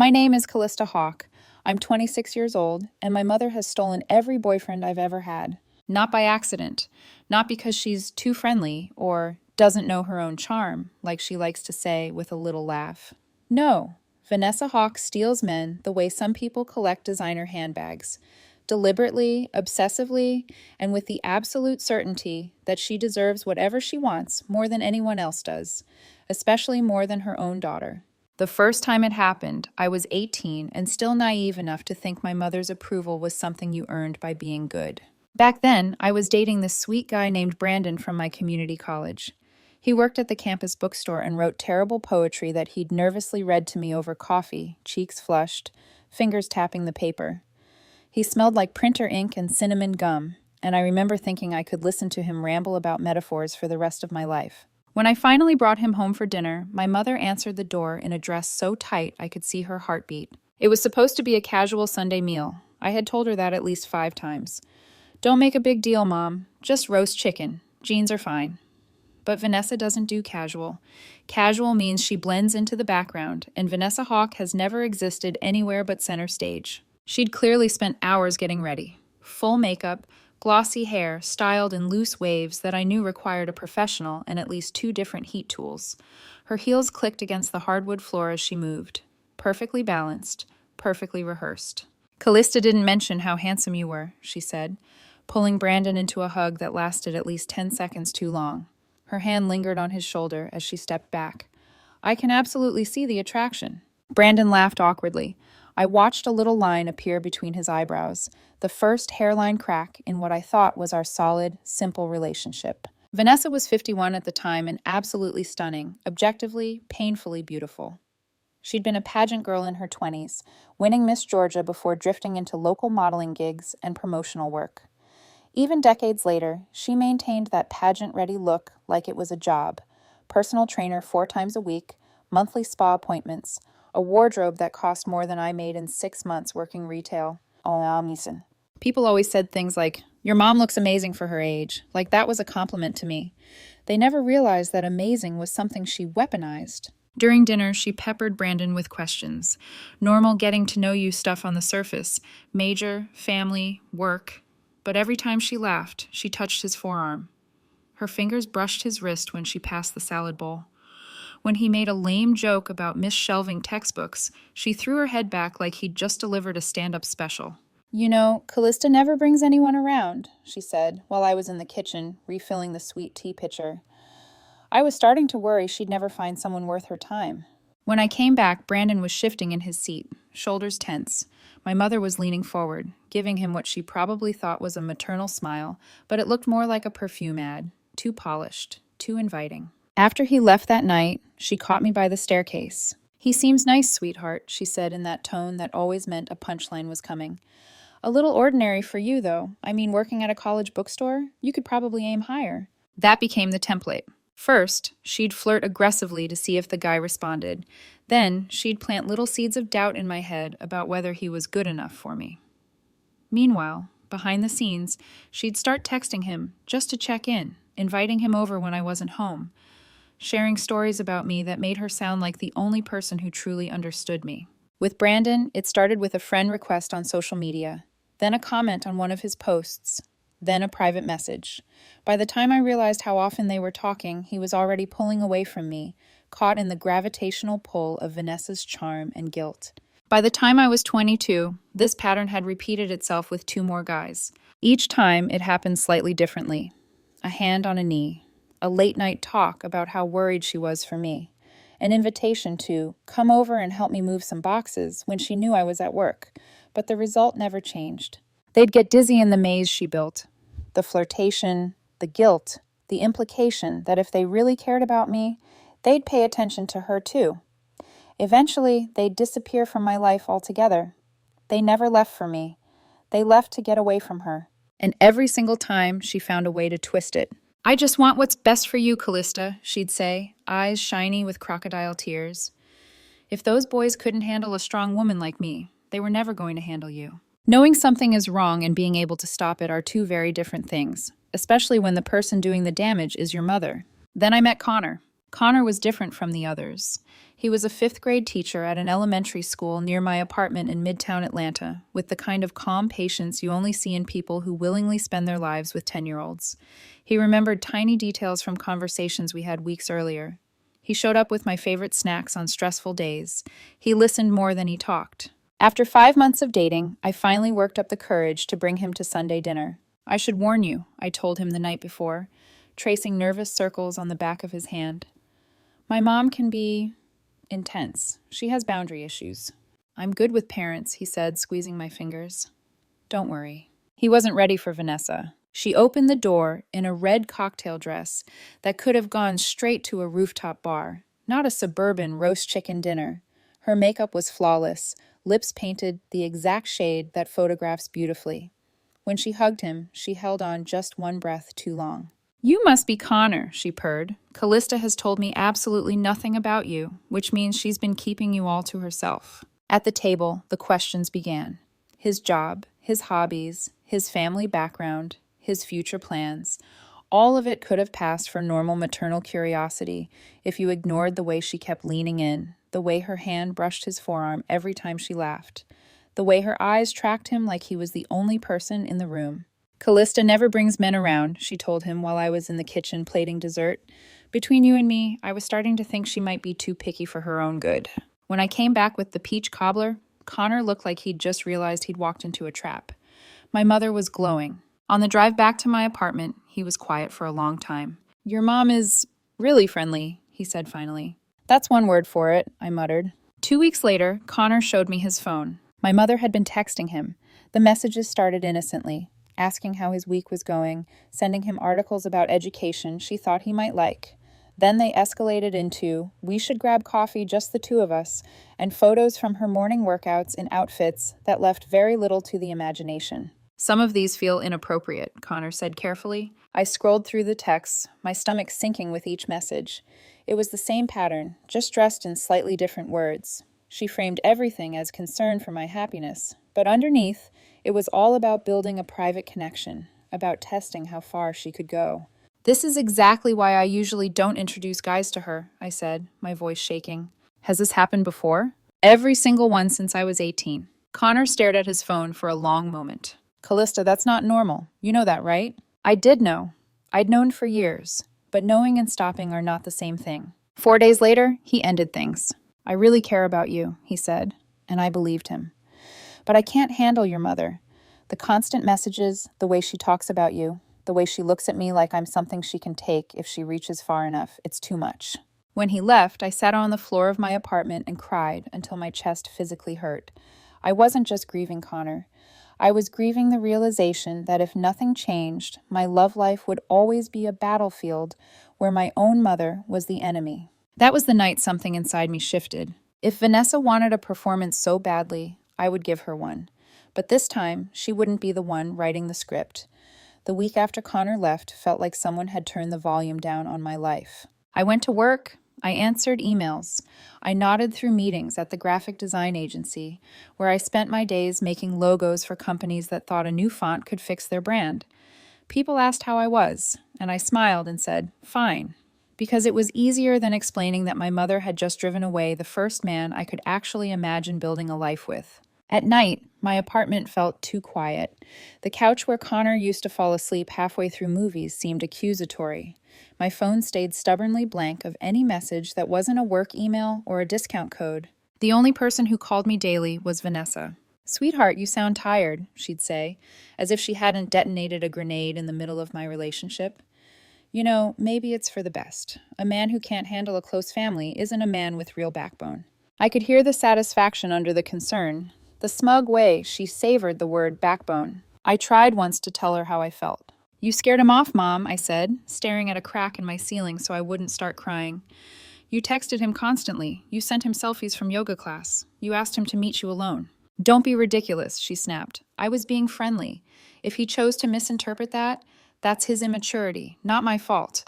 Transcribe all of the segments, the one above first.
My name is Callista Hawk. I'm 26 years old, and my mother has stolen every boyfriend I've ever had. Not by accident, not because she's too friendly or doesn't know her own charm, like she likes to say with a little laugh. No, Vanessa Hawk steals men the way some people collect designer handbags, deliberately, obsessively, and with the absolute certainty that she deserves whatever she wants more than anyone else does, especially more than her own daughter. The first time it happened, I was 18 and still naive enough to think my mother's approval was something you earned by being good. Back then, I was dating this sweet guy named Brandon from my community college. He worked at the campus bookstore and wrote terrible poetry that he'd nervously read to me over coffee, cheeks flushed, fingers tapping the paper. He smelled like printer ink and cinnamon gum, and I remember thinking I could listen to him ramble about metaphors for the rest of my life. When I finally brought him home for dinner, my mother answered the door in a dress so tight I could see her heartbeat. It was supposed to be a casual Sunday meal. I had told her that at least 5 times. Don't make a big deal, Mom. Just roast chicken. Jeans are fine. But Vanessa doesn't do casual. Casual means she blends into the background, and Vanessa Hawk has never existed anywhere but center stage. She'd clearly spent hours getting ready. Full makeup, glossy hair, styled in loose waves that I knew required a professional and at least 2 different heat tools. Her heels clicked against the hardwood floor as she moved. Perfectly balanced, perfectly rehearsed. Callista didn't mention how handsome you were, she said, pulling Brandon into a hug that lasted at least 10 seconds too long. Her hand lingered on his shoulder as she stepped back. I can absolutely see the attraction. Brandon laughed awkwardly. I watched a little line appear between his eyebrows, the first hairline crack in what I thought was our solid, simple relationship. Vanessa was 51 at the time and absolutely stunning, objectively, painfully beautiful. She'd been a pageant girl in her 20s, winning Miss Georgia before drifting into local modeling gigs and promotional work. Even decades later, she maintained that pageant-ready look like it was a job. Personal trainer 4 times a week, monthly spa appointments, a wardrobe that cost more than I made in 6 months working retail. People always said things like, "Your mom looks amazing for her age," like that was a compliment to me. They never realized that amazing was something she weaponized. During dinner, she peppered Brandon with questions. Normal getting-to-know-you stuff on the surface, major, family, work. But every time she laughed, she touched his forearm. Her fingers brushed his wrist when she passed the salad bowl. When he made a lame joke about misshelving textbooks, she threw her head back like he'd just delivered a stand-up special. "You know, Callista never brings anyone around," she said, while I was in the kitchen, refilling the sweet tea pitcher. I was starting to worry she'd never find someone worth her time. When I came back, Brandon was shifting in his seat, shoulders tense. My mother was leaning forward, giving him what she probably thought was a maternal smile, but it looked more like a perfume ad, too polished, too inviting. After he left that night, she caught me by the staircase. "He seems nice, sweetheart," she said in that tone that always meant a punchline was coming. "A little ordinary for you, though. I mean, working at a college bookstore, you could probably aim higher." That became the template. First, she'd flirt aggressively to see if the guy responded. Then, she'd plant little seeds of doubt in my head about whether he was good enough for me. Meanwhile, behind the scenes, she'd start texting him just to check in, inviting him over when I wasn't home, sharing stories about me that made her sound like the only person who truly understood me. With Brandon, it started with a friend request on social media, then a comment on one of his posts, then a private message. By the time I realized how often they were talking, he was already pulling away from me, caught in the gravitational pull of Vanessa's charm and guilt. By the time I was 22, this pattern had repeated itself with 2 more guys. Each time, it happened slightly differently. A hand on a knee, a late-night talk about how worried she was for me, an invitation to come over and help me move some boxes when she knew I was at work, but the result never changed. They'd get dizzy in the maze she built. The flirtation, the guilt, the implication that if they really cared about me, they'd pay attention to her too. Eventually, they'd disappear from my life altogether. They never left for me. They left to get away from her. And every single time, she found a way to twist it. "I just want what's best for you, Callista," she'd say, eyes shiny with crocodile tears. "If those boys couldn't handle a strong woman like me, they were never going to handle you." Knowing something is wrong and being able to stop it are 2 very different things, especially when the person doing the damage is your mother. Then I met Connor. Connor was different from the others. He was a fifth-grade teacher at an elementary school near my apartment in Midtown Atlanta, with the kind of calm patience you only see in people who willingly spend their lives with 10-year-olds. He remembered tiny details from conversations we had weeks earlier. He showed up with my favorite snacks on stressful days. He listened more than he talked. After 5 months of dating, I finally worked up the courage to bring him to Sunday dinner. I should warn you, I told him the night before, tracing nervous circles on the back of his hand. My mom can be intense. She has boundary issues. I'm good with parents, he said, squeezing my fingers. Don't worry. He wasn't ready for Vanessa. She opened the door in a red cocktail dress that could have gone straight to a rooftop bar, not a suburban roast chicken dinner. Her makeup was flawless, lips painted the exact shade that photographs beautifully. When she hugged him, she held on just one breath too long. You must be Connor, she purred. Callista has told me absolutely nothing about you, which means she's been keeping you all to herself. At the table, the questions began. His job, his hobbies, his family background, his future plans. All of it could have passed for normal maternal curiosity if you ignored the way she kept leaning in, the way her hand brushed his forearm every time she laughed, the way her eyes tracked him like he was the only person in the room. Callista never brings men around, she told him while I was in the kitchen plating dessert. Between you and me, I was starting to think she might be too picky for her own good. When I came back with the peach cobbler, Connor looked like he'd just realized he'd walked into a trap. My mother was glowing. On the drive back to my apartment, he was quiet for a long time. Your mom is really friendly, he said finally. That's one word for it, I muttered. 2 weeks later, Connor showed me his phone. My mother had been texting him. The messages started innocently, asking how his week was going, sending him articles about education she thought he might like. Then they escalated into, we should grab coffee, just the two of us, and photos from her morning workouts in outfits that left very little to the imagination. Some of these feel inappropriate, Connor said carefully. I scrolled through the texts, my stomach sinking with each message. It was the same pattern, just dressed in slightly different words. She framed everything as concern for my happiness, but underneath, it was all about building a private connection, about testing how far she could go. This is exactly why I usually don't introduce guys to her, I said, my voice shaking. Has this happened before? Every single one since I was 18. Connor stared at his phone for a long moment. Callista, that's not normal. You know that, right? I did know. I'd known for years, but knowing and stopping are not the same thing. 4 days later, he ended things. I really care about you, he said, and I believed him. But I can't handle your mother. The constant messages, the way she talks about you, the way she looks at me like I'm something she can take if she reaches far enough, it's too much. When he left, I sat on the floor of my apartment and cried until my chest physically hurt. I wasn't just grieving Connor. I was grieving the realization that if nothing changed, my love life would always be a battlefield where my own mother was the enemy. That was the night something inside me shifted. If Vanessa wanted a performance so badly, I would give her one. But this time, she wouldn't be the one writing the script. The week after Connor left felt like someone had turned the volume down on my life. I went to work. I answered emails. I nodded through meetings at the graphic design agency, where I spent my days making logos for companies that thought a new font could fix their brand. People asked how I was, and I smiled and said, fine, because it was easier than explaining that my mother had just driven away the first man I could actually imagine building a life with. At night, my apartment felt too quiet. The couch where Connor used to fall asleep halfway through movies seemed accusatory. My phone stayed stubbornly blank of any message that wasn't a work email or a discount code. The only person who called me daily was Vanessa. Sweetheart, you sound tired, she'd say, as if she hadn't detonated a grenade in the middle of my relationship. You know, maybe it's for the best. A man who can't handle a close family isn't a man with real backbone. I could hear the satisfaction under the concern, the smug way she savored the word backbone. I tried once to tell her how I felt. You scared him off, Mom, I said, staring at a crack in my ceiling so I wouldn't start crying. You texted him constantly. You sent him selfies from yoga class. You asked him to meet you alone. Don't be ridiculous, she snapped. I was being friendly. If he chose to misinterpret that, that's his immaturity, not my fault.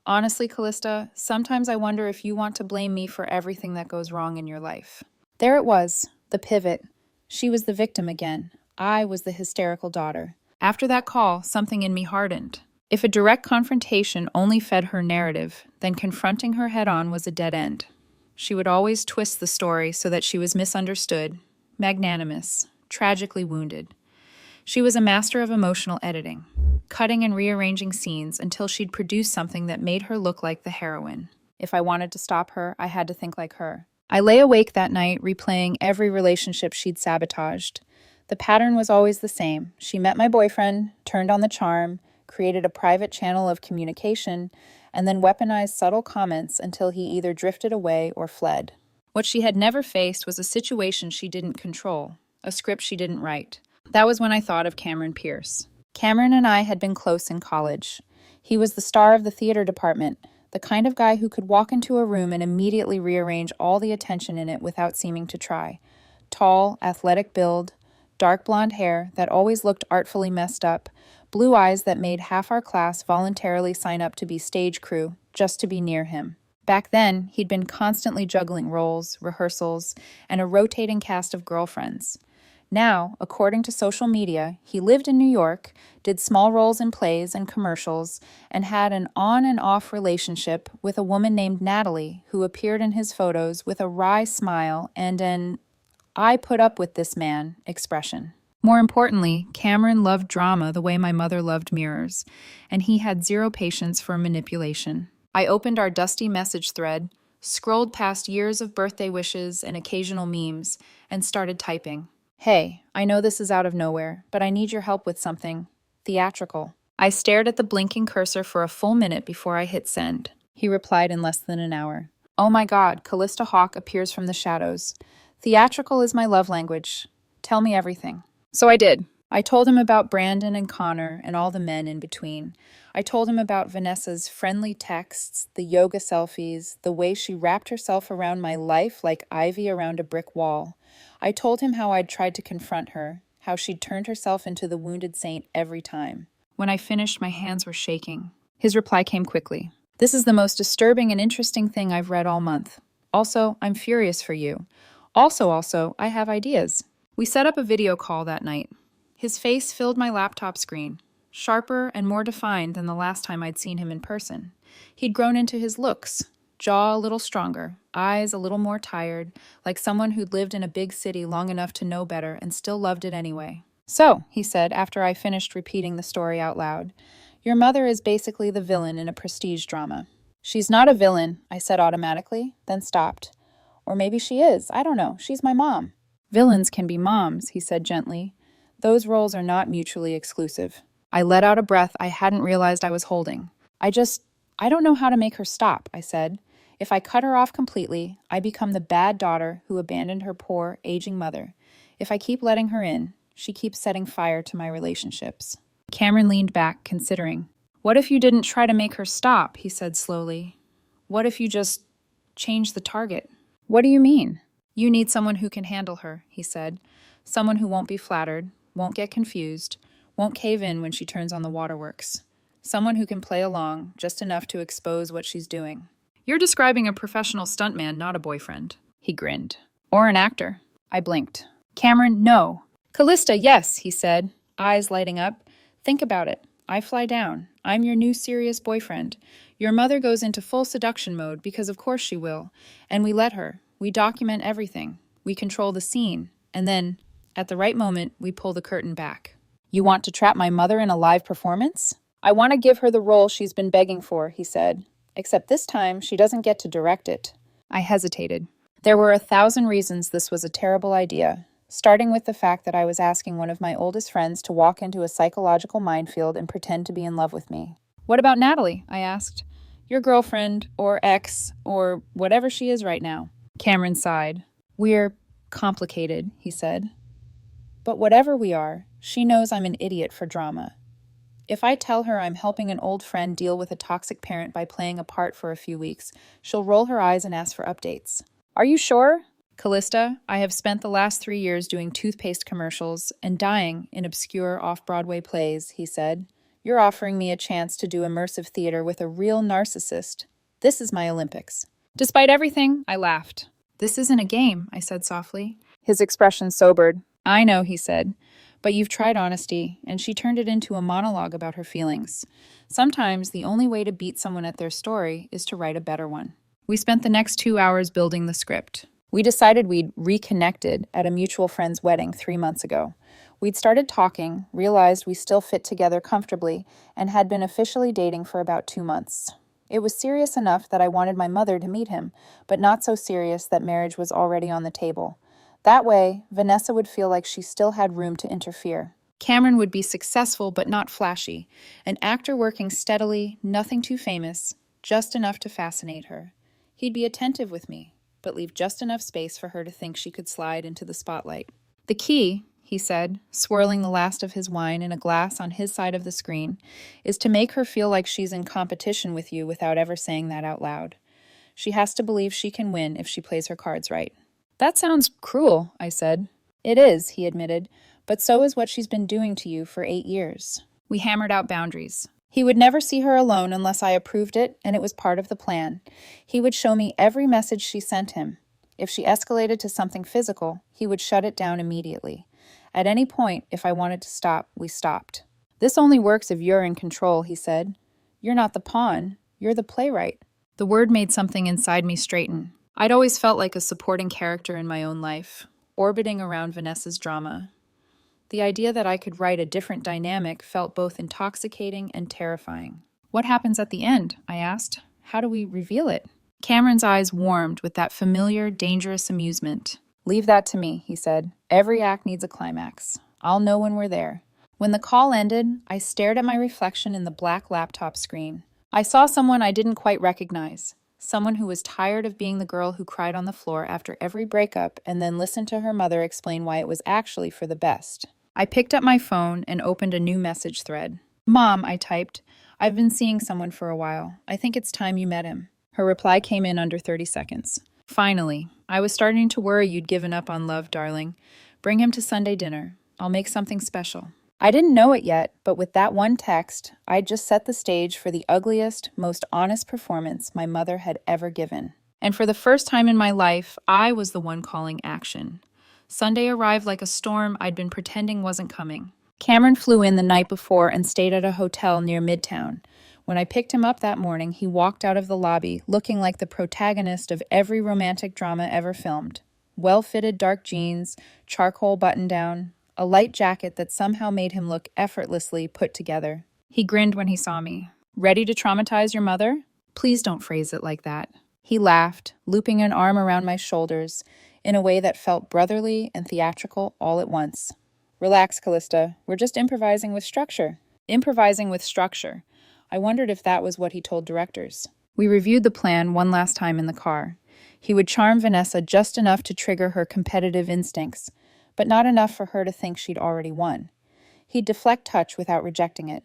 Honestly, Callista, sometimes I wonder if you want to blame me for everything that goes wrong in your life. There it was, the pivot. She was the victim again. I was the hysterical daughter. After that call, something in me hardened. If a direct confrontation only fed her narrative, then confronting her head-on was a dead end. She would always twist the story so that she was misunderstood, magnanimous, tragically wounded. She was a master of emotional editing, cutting and rearranging scenes until she'd produce something that made her look like the heroine. If I wanted to stop her, I had to think like her. I lay awake that night replaying every relationship she'd sabotaged. The pattern was always the same. She met my boyfriend, turned on the charm, created a private channel of communication, and then weaponized subtle comments until he either drifted away or fled. What she had never faced was a situation she didn't control, a script she didn't write. That was when I thought of Cameron Pierce. Cameron and I had been close in college. He was the star of the theater department, the kind of guy who could walk into a room and immediately rearrange all the attention in it without seeming to try. Tall, athletic build, dark blonde hair that always looked artfully messed up, blue eyes that made half our class voluntarily sign up to be stage crew just to be near him. Back then, he'd been constantly juggling roles, rehearsals, and a rotating cast of girlfriends. Now, according to social media, he lived in New York, did small roles in plays and commercials, and had an on and off relationship with a woman named Natalie who appeared in his photos with a wry smile and an "I put up with this man" expression. More importantly, Cameron loved drama the way my mother loved mirrors, and he had zero patience for manipulation. I opened our dusty message thread, scrolled past years of birthday wishes and occasional memes, and started typing. "Hey, I know this is out of nowhere, but I need your help with something theatrical." I stared at the blinking cursor for a full minute before I hit send. He replied in less than an hour. "Oh my God, Callista Hawk appears from the shadows. Theatrical is my love language. Tell me everything." So I did. I told him about Brandon and Connor and all the men in between. I told him about Vanessa's friendly texts, the yoga selfies, the way she wrapped herself around my life like ivy around a brick wall. I told him how I'd tried to confront her, how she'd turned herself into the wounded saint every time. When I finished, my hands were shaking. His reply came quickly. "This is the most disturbing and interesting thing I've read all month. Also, I'm furious for you. Also, I have ideas." We set up a video call that night. His face filled my laptop screen, sharper and more defined than the last time I'd seen him in person. He'd grown into his looks, jaw a little stronger, eyes a little more tired, like someone who'd lived in a big city long enough to know better and still loved it anyway. "So," he said after I finished repeating the story out loud, "your mother is basically the villain in a prestige drama." "She's not a villain," I said automatically, then stopped. "Or maybe she is. I don't know. She's my mom." "Villains can be moms," he said gently. "Those roles are not mutually exclusive." I let out a breath I hadn't realized I was holding. I don't know how to make her stop," I said. "If I cut her off completely, I become the bad daughter who abandoned her poor, aging mother. If I keep letting her in, she keeps setting fire to my relationships." Cameron leaned back, considering. "What if you didn't try to make her stop?" he said slowly. "What if you just changed the target?" "What do you mean?" "You need someone who can handle her," he said. "Someone who won't be flattered, won't get confused, won't cave in when she turns on the waterworks. Someone who can play along, just enough to expose what she's doing." "You're describing a professional stuntman, not a boyfriend." He grinned. "Or an actor." I blinked. "Cameron, no." "Callista, yes," he said, eyes lighting up. "Think about it. I fly down. I'm your new serious boyfriend. Your mother goes into full seduction mode because of course she will. And we let her. We document everything. We control the scene. And then, at the right moment, we pull the curtain back." "You want to trap my mother in a live performance?" "I want to give her the role she's been begging for," he said. "Except this time, she doesn't get to direct it." I hesitated. There were 1,000 reasons this was a terrible idea, starting with the fact that I was asking one of my oldest friends to walk into a psychological minefield and pretend to be in love with me. "What about Natalie?" I asked. "Your girlfriend, or ex, or whatever she is right now." Cameron sighed. "We're complicated," he said. "But whatever we are, she knows I'm an idiot for drama. If I tell her I'm helping an old friend deal with a toxic parent by playing a part for a few weeks, she'll roll her eyes and ask for updates." "Are you sure?" "Callista, I have spent the last 3 years doing toothpaste commercials and dying in obscure off-Broadway plays," he said. "You're offering me a chance to do immersive theater with a real narcissist. This is my Olympics." Despite everything, I laughed. "This isn't a game," I said softly. His expression sobered. "I know," he said, "but you've tried honesty, and she turned it into a monologue about her feelings. Sometimes the only way to beat someone at their story is to write a better one." We spent the next 2 hours building the script. We decided we'd reconnected at a mutual friend's wedding 3 months ago. We'd started talking, realized we still fit together comfortably, and had been officially dating for about 2 months. It was serious enough that I wanted my mother to meet him, but not so serious that marriage was already on the table. That way, Vanessa would feel like she still had room to interfere. Cameron would be successful but not flashy, an actor working steadily, nothing too famous, just enough to fascinate her. He'd be attentive with me, but leave just enough space for her to think she could slide into the spotlight. The key, he said, swirling the last of his wine in a glass on his side of the screen, is to make her feel like she's in competition with you without ever saying that out loud. She has to believe she can win if she plays her cards right. That sounds cruel, I said. It is, he admitted, but so is what she's been doing to you for 8 years. We hammered out boundaries. He would never see her alone unless I approved it, and it was part of the plan. He would show me every message she sent him. If she escalated to something physical, he would shut it down immediately. At any point, if I wanted to stop, we stopped. This only works if you're in control, he said. You're not the pawn, you're the playwright. The word made something inside me straighten. I'd always felt like a supporting character in my own life, orbiting around Vanessa's drama. The idea that I could write a different dynamic felt both intoxicating and terrifying. What happens at the end? I asked. How do we reveal it? Cameron's eyes warmed with that familiar, dangerous amusement. Leave that to me, he said. Every act needs a climax. I'll know when we're there. When the call ended, I stared at my reflection in the black laptop screen. I saw someone I didn't quite recognize. Someone who was tired of being the girl who cried on the floor after every breakup and then listened to her mother explain why it was actually for the best. I picked up my phone and opened a new message thread. Mom, I typed. I've been seeing someone for a while. I think it's time you met him. Her reply came in under 30 seconds. Finally, I was starting to worry you'd given up on love, darling. Bring him to Sunday dinner. I'll make something special. I didn't know it yet, but with that one text, I'd just set the stage for the ugliest, most honest performance my mother had ever given. And for the first time in my life, I was the one calling action. Sunday arrived like a storm I'd been pretending wasn't coming. Cameron flew in the night before and stayed at a hotel near Midtown. When I picked him up that morning, he walked out of the lobby looking like the protagonist of every romantic drama ever filmed. Well-fitted dark jeans, charcoal button-down, a light jacket that somehow made him look effortlessly put together. He grinned when he saw me. Ready to traumatize your mother? Please don't phrase it like that. He laughed, looping an arm around my shoulders in a way that felt brotherly and theatrical all at once. Relax, Callista. We're just improvising with structure. Improvising with structure. I wondered if that was what he told directors. We reviewed the plan one last time in the car. He would charm Vanessa just enough to trigger her competitive instincts, but not enough for her to think she'd already won. He'd deflect touch without rejecting it.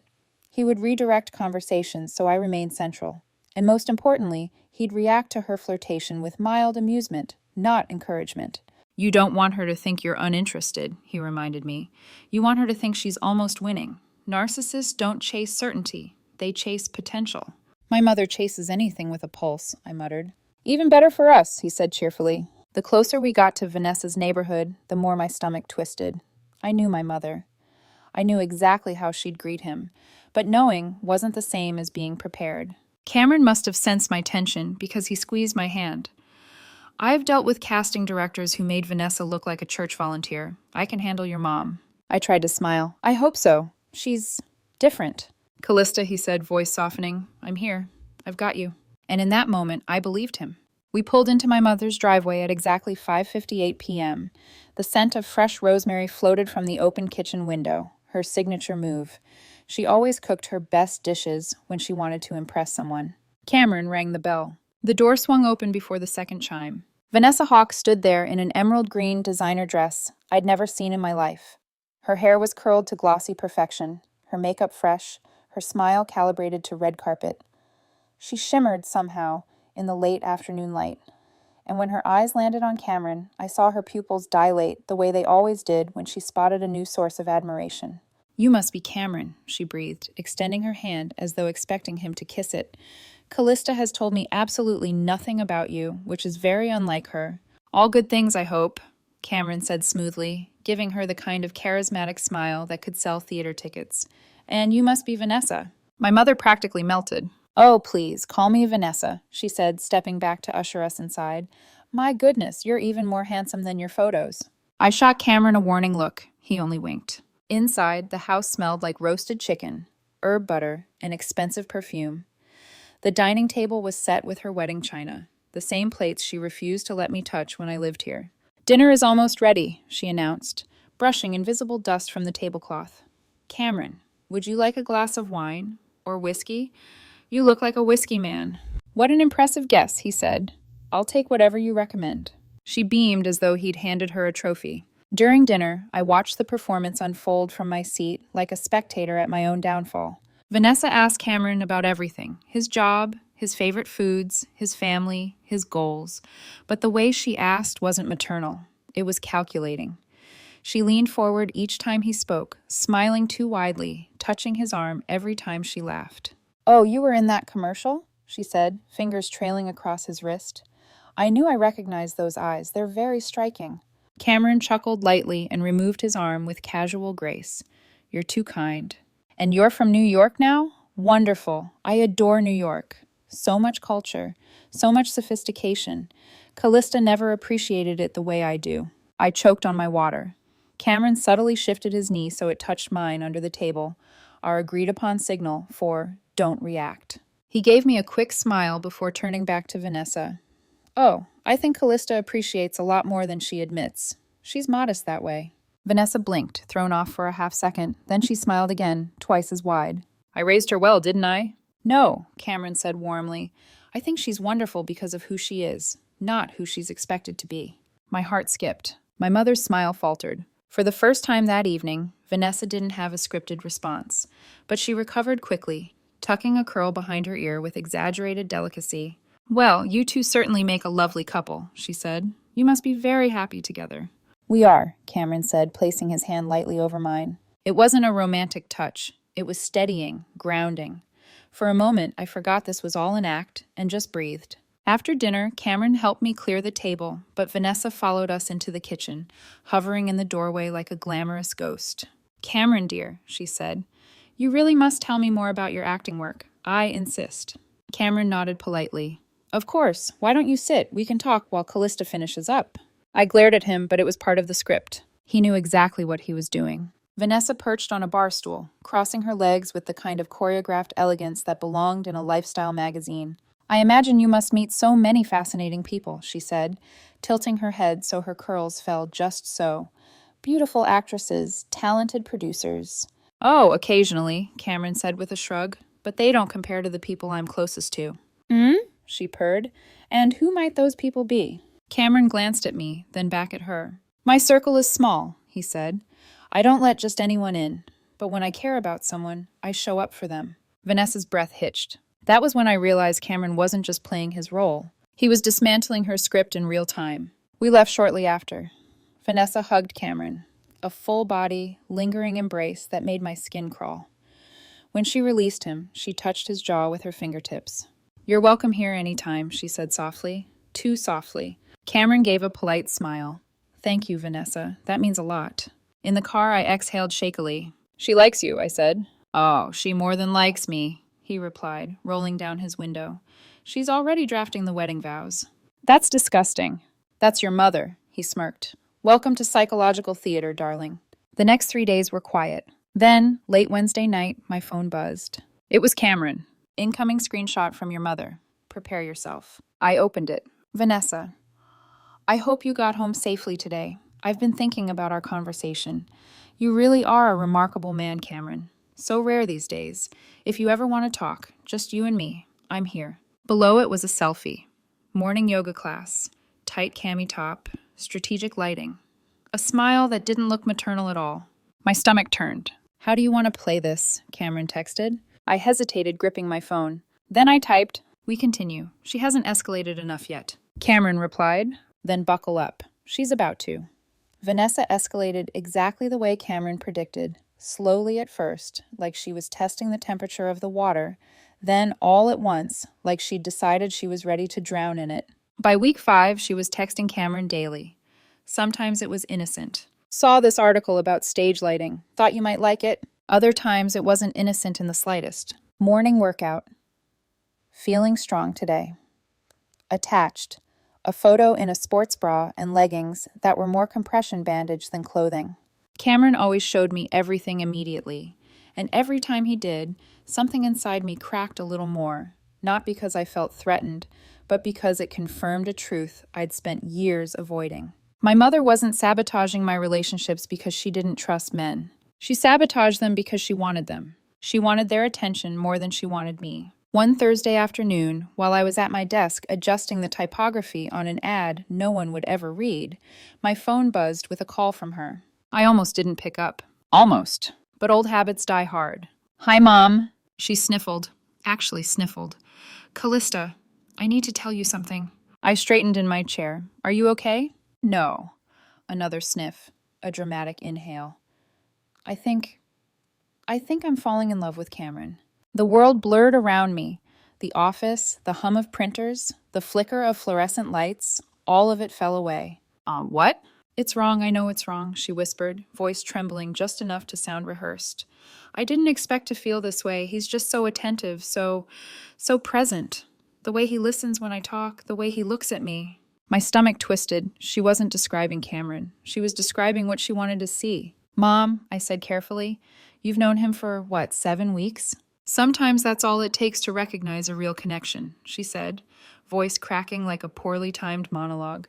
He would redirect conversations so I remained central. And most importantly, he'd react to her flirtation with mild amusement, not encouragement. You don't want her to think you're uninterested, he reminded me. You want her to think she's almost winning. Narcissists don't chase certainty. They chase potential. My mother chases anything with a pulse, I muttered. Even better for us, he said cheerfully. The closer we got to Vanessa's neighborhood, the more my stomach twisted. I knew my mother. I knew exactly how she'd greet him, but knowing wasn't the same as being prepared. Cameron must have sensed my tension because he squeezed my hand. I've dealt with casting directors who made Vanessa look like a church volunteer. I can handle your mom. I tried to smile. I hope so. She's different. Callista, he said, voice softening. I'm here. I've got you. And in that moment, I believed him. We pulled into my mother's driveway at exactly 5:58 p.m. The scent of fresh rosemary floated from the open kitchen window, her signature move. She always cooked her best dishes when she wanted to impress someone. Cameron rang the bell. The door swung open before the second chime. Vanessa Hawke stood there in an emerald green designer dress I'd never seen in my life. Her hair was curled to glossy perfection, her makeup fresh, her smile calibrated to red carpet. She shimmered somehow in the late afternoon light, and when her eyes landed on Cameron, I saw her pupils dilate the way they always did when she spotted a new source of admiration. You must be Cameron, she breathed, extending her hand as though expecting him to kiss it. Callista has told me absolutely nothing about you, which is very unlike her. All good things, I hope, Cameron said smoothly, giving her the kind of charismatic smile that could sell theater tickets. And you must be Vanessa. My mother practically melted. Oh, please, call me Vanessa, she said, stepping back to usher us inside. My goodness, you're even more handsome than your photos. I shot Cameron a warning look. He only winked. Inside, the house smelled like roasted chicken, herb butter, and expensive perfume. The dining table was set with her wedding china, the same plates she refused to let me touch when I lived here. Dinner is almost ready, she announced, brushing invisible dust from the tablecloth. Cameron, would you like a glass of wine? Or whiskey? You look like a whiskey man. What an impressive guess, he said. I'll take whatever you recommend. She beamed as though he'd handed her a trophy. During dinner, I watched the performance unfold from my seat like a spectator at my own downfall. Vanessa asked Cameron about everything, his job, his favorite foods, his family, his goals. But the way she asked wasn't maternal. It was calculating. She leaned forward each time he spoke, smiling too widely, touching his arm every time she laughed. Oh, you were in that commercial? She said, fingers trailing across his wrist. I knew I recognized those eyes. They're very striking. Cameron chuckled lightly and removed his arm with casual grace. You're too kind. And you're from New York now? Wonderful. I adore New York. So much culture, so much sophistication. Callista never appreciated it the way I do. I choked on my water. Cameron subtly shifted his knee so it touched mine under the table, our agreed-upon signal for don't react. He gave me a quick smile before turning back to Vanessa. Oh, I think Callista appreciates a lot more than she admits. She's modest that way. Vanessa blinked, thrown off for a half second. Then she smiled again, twice as wide. I raised her well, didn't I? No, Cameron said warmly. I think she's wonderful because of who she is, not who she's expected to be. My heart skipped. My mother's smile faltered. For the first time that evening, Vanessa didn't have a scripted response, but she recovered quickly, tucking a curl behind her ear with exaggerated delicacy. Well, you two certainly make a lovely couple, she said. You must be very happy together. We are, Cameron said, placing his hand lightly over mine. It wasn't a romantic touch. It was steadying, grounding. For a moment, I forgot this was all an act and just breathed. After dinner, Cameron helped me clear the table, but Vanessa followed us into the kitchen, hovering in the doorway like a glamorous ghost. Cameron, dear, she said, you really must tell me more about your acting work. I insist. Cameron nodded politely. Of course. Why don't you sit? We can talk while Callista finishes up. I glared at him, but it was part of the script. He knew exactly what he was doing. Vanessa perched on a bar stool, crossing her legs with the kind of choreographed elegance that belonged in a lifestyle magazine. I imagine you must meet so many fascinating people, she said, tilting her head so her curls fell just so. Beautiful actresses, talented producers. Oh, occasionally, Cameron said with a shrug, but they don't compare to the people I'm closest to. She purred. And who might those people be? Cameron glanced at me, then back at her. My circle is small, he said. I don't let just anyone in, but when I care about someone, I show up for them. Vanessa's breath hitched. That was when I realized Cameron wasn't just playing his role. He was dismantling her script in real time. We left shortly after. Vanessa hugged Cameron, a full-body, lingering embrace that made my skin crawl. When she released him, she touched his jaw with her fingertips. You're welcome here anytime, she said softly. Too softly. Cameron gave a polite smile. Thank you, Vanessa. That means a lot. In the car, I exhaled shakily. She likes you, I said. Oh, she more than likes me, he replied, rolling down his window. She's already drafting the wedding vows. That's disgusting. That's your mother, he smirked. Welcome to psychological theater, darling. The next 3 days were quiet. Then, late Wednesday night, my phone buzzed. It was Cameron. Incoming screenshot from your mother. Prepare yourself. I opened it. Vanessa, I hope you got home safely today. I've been thinking about our conversation. You really are a remarkable man, Cameron. So rare these days. If you ever want to talk, just you and me, I'm here. Below it was a selfie. Morning yoga class. Tight cami top. Strategic lighting. A smile that didn't look maternal at all. My stomach turned. How do you want to play this? Cameron texted. I hesitated, gripping my phone. Then I typed, we continue. She hasn't escalated enough yet. Cameron replied, then buckle up. She's about to. Vanessa escalated exactly the way Cameron predicted, slowly at first, like she was testing the temperature of the water, then all at once, like she'd decided she was ready to drown in it. By week 5, she was texting Cameron daily. Sometimes it was innocent. Saw this article about stage lighting. Thought you might like it. Other times it wasn't innocent in the slightest. Morning workout. Feeling strong today. Attached, a photo in a sports bra and leggings that were more compression bandage than clothing. Cameron always showed me everything immediately, and every time he did, something inside me cracked a little more, not because I felt threatened, but because it confirmed a truth I'd spent years avoiding. My mother wasn't sabotaging my relationships because she didn't trust men. She sabotaged them because she wanted them. She wanted their attention more than she wanted me. One Thursday afternoon, while I was at my desk adjusting the typography on an ad no one would ever read, my phone buzzed with a call from her. I almost didn't pick up. Almost. But old habits die hard. "Hi, Mom." She sniffled. Actually sniffled. "Callista, I need to tell you something." I straightened in my chair. "Are you okay?" "No." Another sniff. A dramatic inhale. I think I'm falling in love with Cameron." The world blurred around me. The office, the hum of printers, the flicker of fluorescent lights, all of it fell away. What?" "It's wrong, I know it's wrong," she whispered, voice trembling just enough to sound rehearsed. "I didn't expect to feel this way. He's just so attentive, so present. The way he listens when I talk, the way he looks at me." My stomach twisted. She wasn't describing Cameron. She was describing what she wanted to see. "Mom," I said carefully, "you've known him for, 7 weeks?" "Sometimes that's all it takes to recognize a real connection," she said, voice cracking like a poorly timed monologue.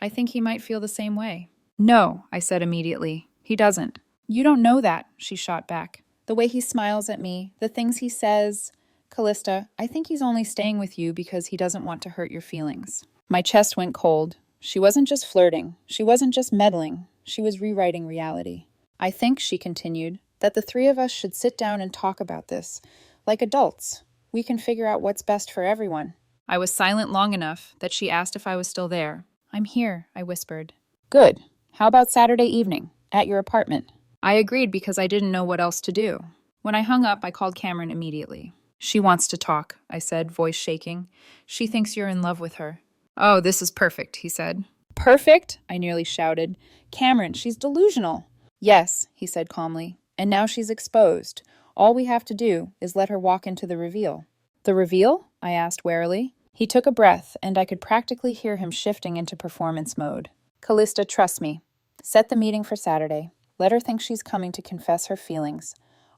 "I think he might feel the same way." "No," I said immediately. "He doesn't." "You don't know that," she shot back. "The way he smiles at me, the things he says. Callista, I think he's only staying with you because he doesn't want to hurt your feelings." My chest went cold. She wasn't just flirting. She wasn't just meddling. She was rewriting reality. "I think," she continued, "that the three of us should sit down and talk about this. Like adults. We can figure out what's best for everyone." I was silent long enough that she asked if I was still there. "I'm here," I whispered. "Good. How about Saturday evening? At your apartment?" I agreed because I didn't know what else to do. When I hung up, I called Cameron immediately. "She wants to talk," I said, voice shaking. "She thinks you're in love with her." "Oh, this is perfect," he said. "Perfect?" I nearly shouted. "Cameron, she's delusional." "Yes," he said calmly. "And now she's exposed. All we have to do is let her walk into the reveal." "The reveal?" I asked warily. He took a breath, and I could practically hear him shifting into performance mode. "Callista, trust me. Set the meeting for Saturday. Let her think she's coming to confess her feelings.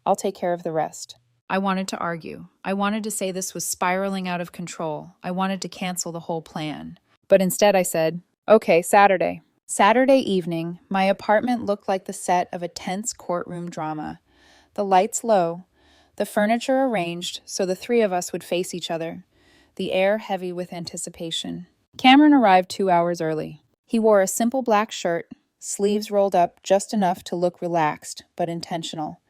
I'll take care of the rest." I wanted to argue. I wanted to say this was spiraling out of control. I wanted to cancel the whole plan. But instead I said, "Okay, Saturday." Saturday evening, my apartment looked like the set of a tense courtroom drama. The lights low, the furniture arranged so the three of us would face each other, the air heavy with anticipation. Cameron arrived 2 hours early. He wore a simple black shirt, sleeves rolled up just enough to look relaxed, but intentional.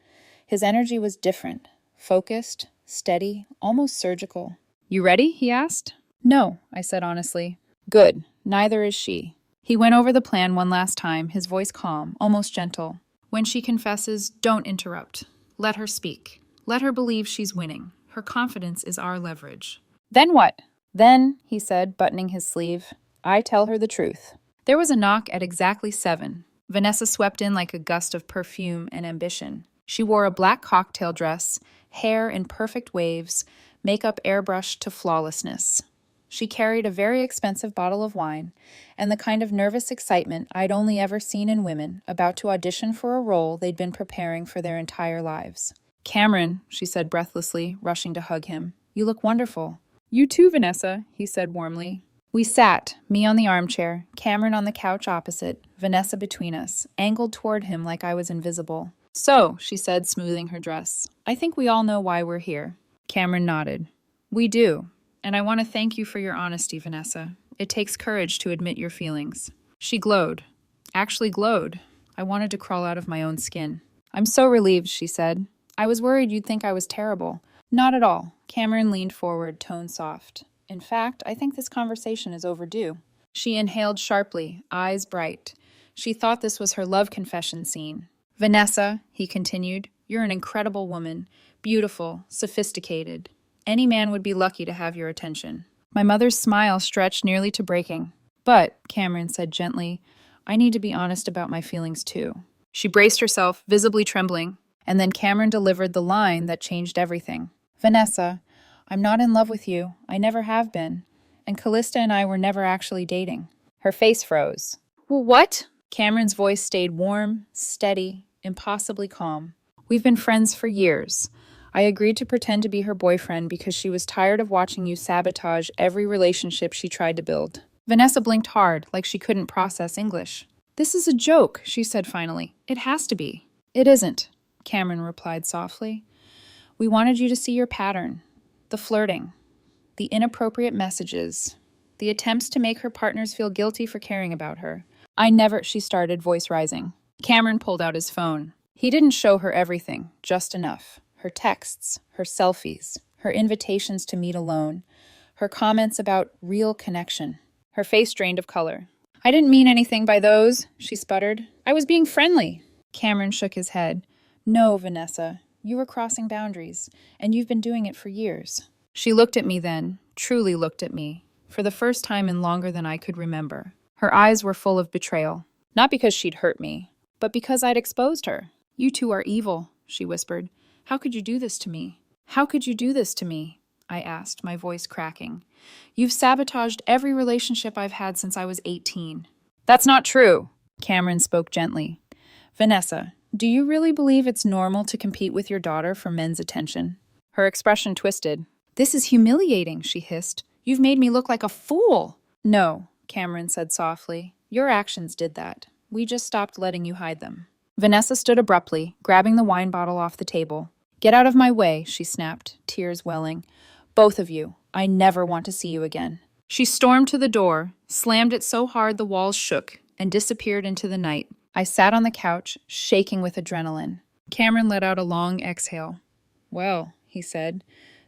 His energy was different, focused, steady, almost surgical. "You ready?" he asked. "No," I said honestly. "Good. Neither is she." He went over the plan one last time, his voice calm, almost gentle. "When she confesses, don't interrupt. Let her speak. Let her believe she's winning. Her confidence is our leverage." "Then what?" "Then," he said, buttoning his sleeve, "I tell her the truth." There was a knock at exactly 7. Vanessa swept in like a gust of perfume and ambition. She wore a black cocktail dress, hair in perfect waves, makeup airbrushed to flawlessness. She carried a very expensive bottle of wine and the kind of nervous excitement I'd only ever seen in women about to audition for a role they'd been preparing for their entire lives. "Cameron," she said breathlessly, rushing to hug him. "You look wonderful." "You too, Vanessa," he said warmly. We sat, me on the armchair, Cameron on the couch opposite, Vanessa between us, angled toward him like I was invisible. "So," she said, smoothing her dress, "I think we all know why we're here." Cameron nodded. "We do. And I want to thank you for your honesty, Vanessa. It takes courage to admit your feelings." She glowed. Actually glowed. I wanted to crawl out of my own skin. "I'm so relieved," she said. "I was worried you'd think I was terrible." "Not at all." Cameron leaned forward, tone soft. "In fact, I think this conversation is overdue." She inhaled sharply, eyes bright. She thought this was her love confession scene. "Vanessa," he continued, "you're an incredible woman. Beautiful, sophisticated. Any man would be lucky to have your attention." My mother's smile stretched nearly to breaking. "But," Cameron said gently, "I need to be honest about my feelings too." She braced herself, visibly trembling, and then Cameron delivered the line that changed everything. "Vanessa, I'm not in love with you. I never have been. And Callista and I were never actually dating. Her face froze. Well, what? Cameron's voice stayed warm, steady, impossibly calm. We've been friends for years. I agreed to pretend to be her boyfriend because she was tired of watching you sabotage every relationship she tried to build. Vanessa blinked hard, like she couldn't process English. This is a joke, she said finally. It has to be. It isn't, Cameron replied softly. We wanted you to see your pattern. The flirting. The inappropriate messages. The attempts to make her partners feel guilty for caring about her. I never, she started, voice rising. Cameron pulled out his phone. He didn't show her everything, just enough. Her texts, her selfies, her invitations to meet alone, her comments about real connection. Her face drained of color. I didn't mean anything by those, she sputtered. I was being friendly. Cameron shook his head. No, Vanessa, you were crossing boundaries, and you've been doing it for years. She looked at me then, truly looked at me, for the first time in longer than I could remember. Her eyes were full of betrayal, not because she'd hurt me, but because I'd exposed her. You two are evil, she whispered. How could you do this to me? How could you do this to me? I asked, my voice cracking. You've sabotaged every relationship I've had since I was 18. That's not true, Cameron spoke gently. Vanessa, do you really believe it's normal to compete with your daughter for men's attention? Her expression twisted. This is humiliating, she hissed. You've made me look like a fool. No, Cameron said softly. Your actions did that. We just stopped letting you hide them. Vanessa stood abruptly, grabbing the wine bottle off the table. Get out of my way, she snapped, tears welling. Both of you. I never want to see you again. She stormed to the door, slammed it so hard the walls shook, and disappeared into the night. I sat on the couch, shaking with adrenaline. Cameron let out a long exhale. Well, he said,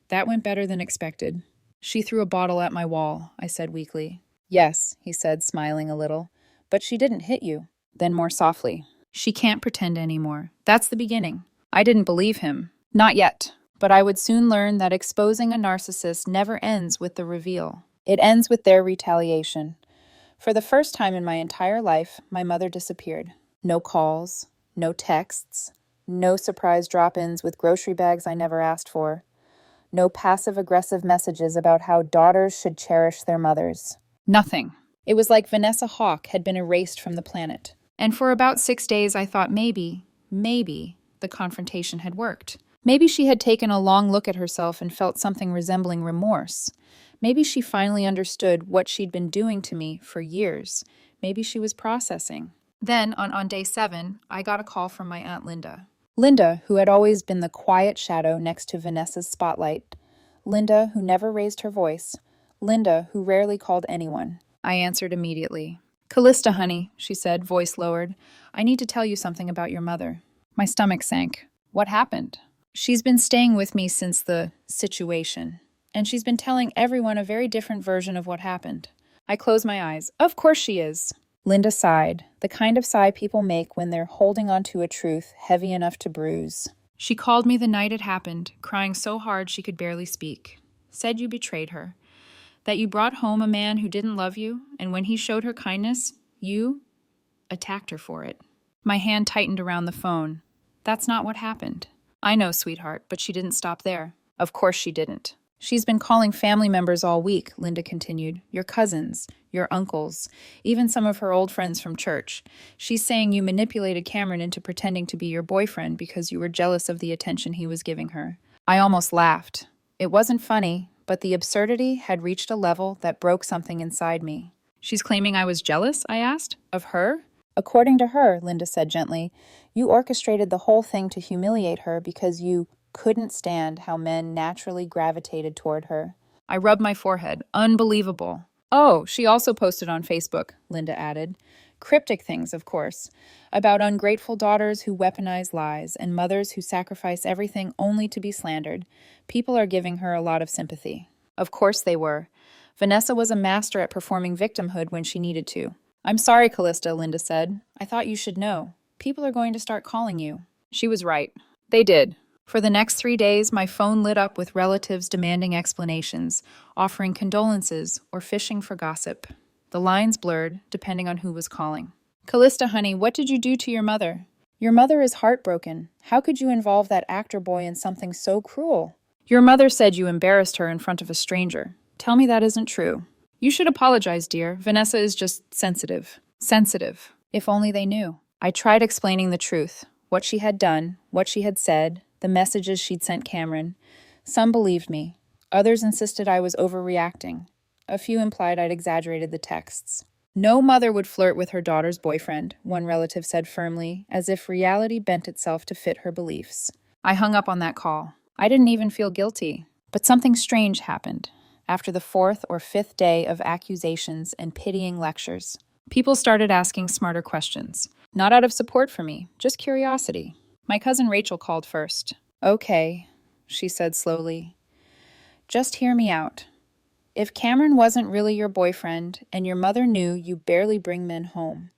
that went better than expected. She threw a bottle at my wall, I said weakly. Yes, he said, smiling a little. But she didn't hit you. Then more softly. She can't pretend anymore. That's the beginning. I didn't believe him. Not yet. But I would soon learn that exposing a narcissist never ends with the reveal. It ends with their retaliation. For the first time in my entire life, my mother disappeared. No calls, no texts, no surprise drop-ins with grocery bags I never asked for. No passive-aggressive messages about how daughters should cherish their mothers. Nothing. It was like Vanessa Hawke had been erased from the planet. And for about 6 days I thought maybe, the confrontation had worked. Maybe she had taken a long look at herself and felt something resembling remorse. Maybe she finally understood what she'd been doing to me for years. Maybe she was processing. Then, on day 7, I got a call from my Aunt Linda. Linda, who had always been the quiet shadow next to Vanessa's spotlight. Linda, who never raised her voice. Linda, who rarely called anyone. I answered immediately. Callista, honey, she said, voice lowered. I need to tell you something about your mother. My stomach sank. What happened? She's been staying with me since the situation, and she's been telling everyone a very different version of what happened. I closed my eyes. Of course she is. Linda sighed, the kind of sigh people make when they're holding onto a truth heavy enough to bruise. She called me the night it happened, crying so hard she could barely speak. Said you betrayed her. That you brought home a man who didn't love you, and when he showed her kindness, you attacked her for it. My hand tightened around the phone. That's not what happened. I know, sweetheart, but she didn't stop there. Of course she didn't. She's been calling family members all week, Linda continued. Your cousins, your uncles, even some of her old friends from church. She's saying you manipulated Cameron into pretending to be your boyfriend because you were jealous of the attention he was giving her. I almost laughed. It wasn't funny, but the absurdity had reached a level that broke something inside me. She's claiming I was jealous, I asked. Of her? According to her, Linda said gently, you orchestrated the whole thing to humiliate her because you couldn't stand how men naturally gravitated toward her. I rubbed my forehead. Unbelievable. Oh, she also posted on Facebook, Linda added. Cryptic things, of course, about ungrateful daughters who weaponize lies and mothers who sacrifice everything only to be slandered. People are giving her a lot of sympathy. Of course they were. Vanessa was a master at performing victimhood when she needed to. I'm sorry, Callista, Linda said. I thought you should know. People are going to start calling you. She was right. They did. For the next 3 days, my phone lit up with relatives demanding explanations, offering condolences, or fishing for gossip. The lines blurred, depending on who was calling. Callista, honey, what did you do to your mother? Your mother is heartbroken. How could you involve that actor boy in something so cruel? Your mother said you embarrassed her in front of a stranger. Tell me that isn't true. You should apologize, dear. Vanessa is just sensitive. Sensitive. If only they knew. I tried explaining the truth. What she had done, what she had said, the messages she'd sent Cameron. Some believed me. Others insisted I was overreacting. A few implied I'd exaggerated the texts. No mother would flirt with her daughter's boyfriend, one relative said firmly, as if reality bent itself to fit her beliefs. I hung up on that call. I didn't even feel guilty. But something strange happened. After the fourth or fifth day of accusations and pitying lectures, people started asking smarter questions. Not out of support for me, just curiosity. My cousin Rachel called first. Okay, she said slowly. Just hear me out. If Cameron wasn't really your boyfriend and your mother knew you barely bring men home,